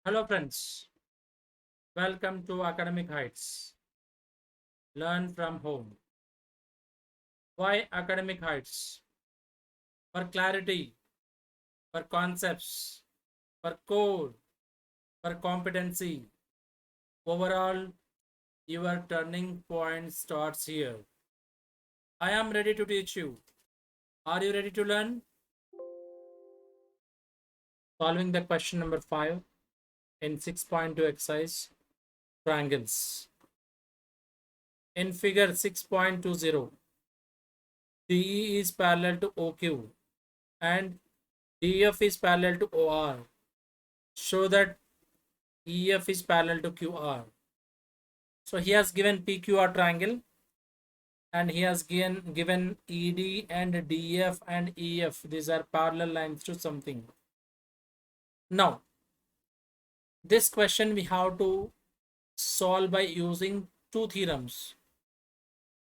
Hello, friends. Welcome to Academic Heights. Learn from home. Why Academic Heights? For clarity, for concepts, for core, for competency. Overall, your turning point starts here. I am ready to teach you. Are you ready to learn? Solving the question number 5 in 6.2 exercise triangles. In figure 6.20, DE is parallel to OQ and DF is parallel to OR. Show that EF is parallel to QR. So he has given PQR triangle and he has given ED and DF and EF. These are parallel lines to something. Now, this question we have to solve by using two theorems.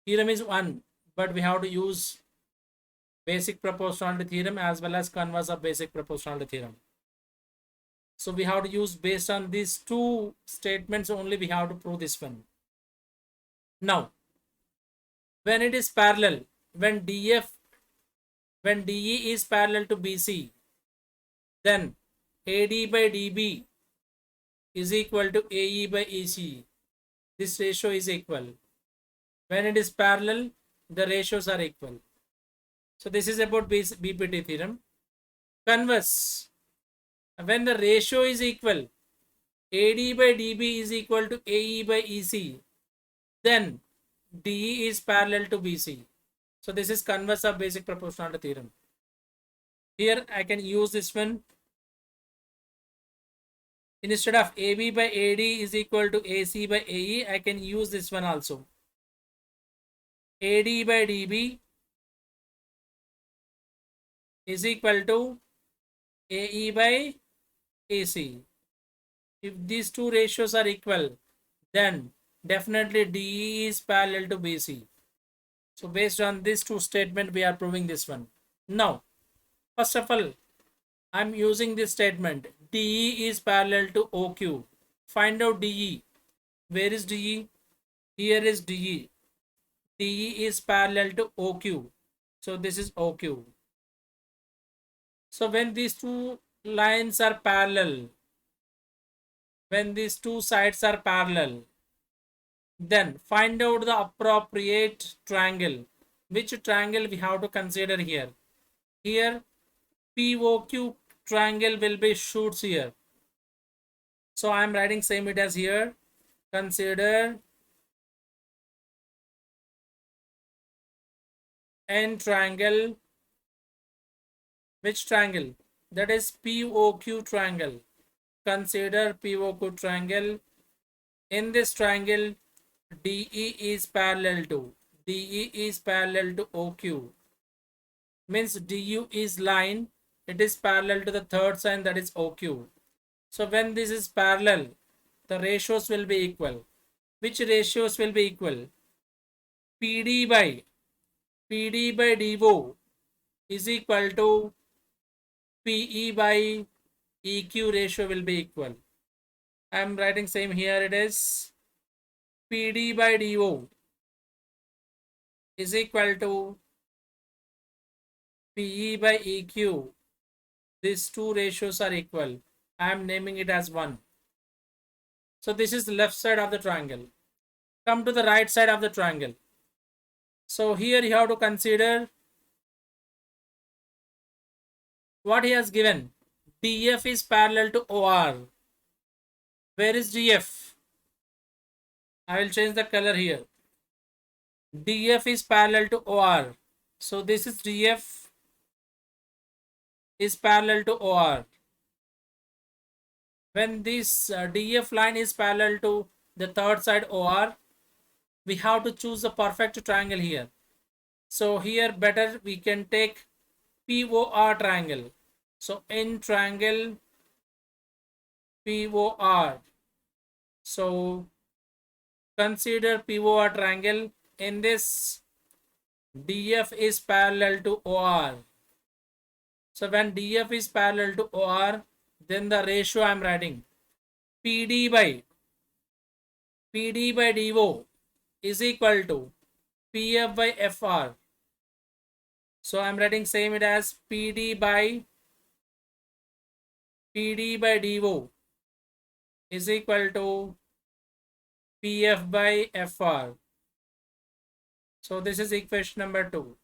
Theorem is one, but we have to use basic proportionality theorem as well as converse of basic proportionality theorem. So we have to use based on these two statements only we have to prove this one. Now, when it is parallel, when DE is parallel to BC, then AD by DB is equal to AE by EC. This ratio is equal. When it is parallel, the ratios are equal. So this is about BPT theorem. Converse, when the ratio is equal, AD by DB is equal to AE by EC, then DE is parallel to BC. So this is converse of basic proportionality theorem. Here I can use this one. Instead of AB by AD is equal to AC by AE, I can use this one also. AD by DB is equal to AE by AC. If these two ratios are equal, then definitely DE is parallel to BC. So based on these two statements, we are proving this one. Now, first of all, I'm using this statement. DE is parallel to OQ. Find out DE. Where is DE? Here is DE. DE is parallel to OQ. So this is OQ. So when these two lines are parallel, when these two sides are parallel, then find out the appropriate triangle. Which triangle we have to consider here? Here POQ triangle will be shoots here. So I am writing same it as here. Consider N triangle. Which triangle? That is POQ triangle. Consider POQ triangle. In this triangle, DE is parallel to OQ. Means DU is line. It is parallel to the third sign, that is OQ. So when this is parallel, the ratios will be equal. Which ratios will be equal? PD by DO is equal to PE by EQ ratio will be equal. I am writing same here. It is PD by DO is equal to PE by EQ. These two ratios are equal. I am naming it as 1. So this is the left side of the triangle. Come to the right side of the triangle. So here you have to consider what he has given. DF is parallel to OR. Where is DF? I will change the color here. DF is parallel to OR. So this is DF is parallel to OR. When this DF line is parallel to the third side OR, we have to choose the perfect triangle here. So here better we can take POR triangle. So in triangle POR. So consider POR triangle. In this, DF is parallel to OR. So when DF is parallel to OR, then the ratio I am writing. PD by DO is equal to PF by FR. So I'm writing same it as PD by DO is equal to PF by FR. So this is equation number 2.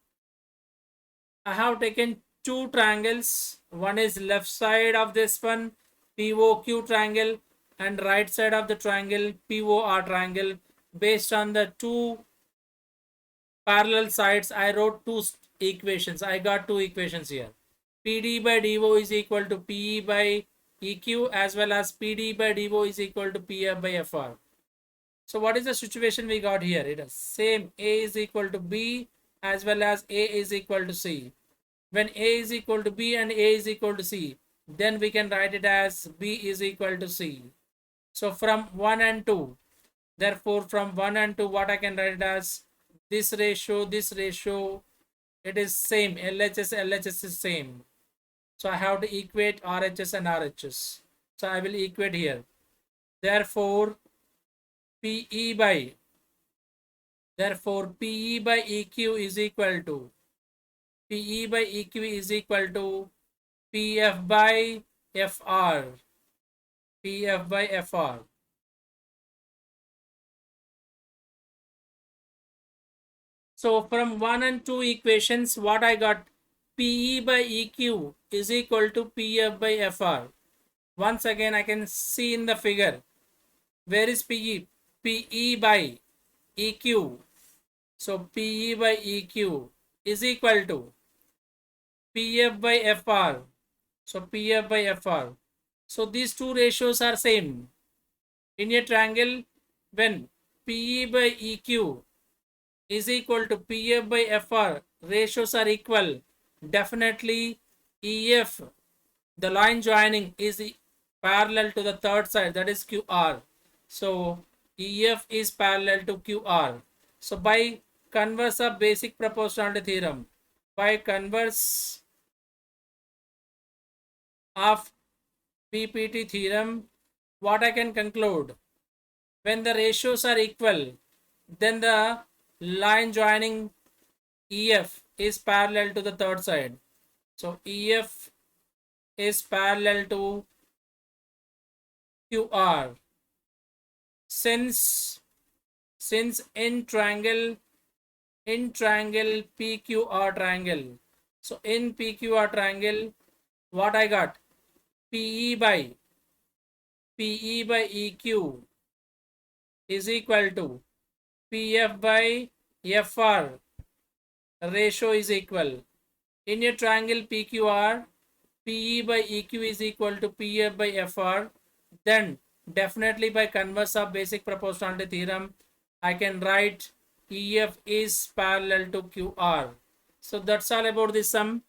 I have taken two triangles. One is left side of this one, POQ triangle, and right side of the triangle, POR triangle. Based on the two parallel sides, I wrote two equations. I got two equations here. PD by DO is equal to PE by EQ, as well as PD by DO is equal to PF by FR. So what is the situation we got here? It is same, A is equal to B as well as A is equal to C. When A is equal to B and A is equal to C, then we can write it as B is equal to C. So from 1 and 2, therefore from 1 and 2, what I can write it as this ratio, it is same. LHS is same. So I have to equate RHS and RHS. So I will equate here. Therefore, PE by EQ is equal to PF by FR. So from 1 and 2 equations, what I got? PE by EQ is equal to PF by FR. Once again, I can see in the figure. Where is PE? PE by EQ. So PE by EQ is equal to PF by FR. So PF by FR. So these two ratios are same. In a triangle, when PE by EQ is equal to PF by FR, ratios are equal. Definitely EF, the line joining, is parallel to the third side, that is QR. So EF is parallel to QR. So by converse of basic proportionality theorem, by converse of BPT theorem, what I can conclude? When the ratios are equal, then the line joining EF is parallel to the third side. So EF is parallel to QR. Since in triangle PQR triangle, so in PQR triangle, what I got? PE by EQ is equal to PF by FR. Ratio is equal. In a triangle PQR, PE by EQ is equal to PF by FR. Then definitely by converse of basic proportionality theorem, I can write EF is parallel to QR. So that's all about this sum.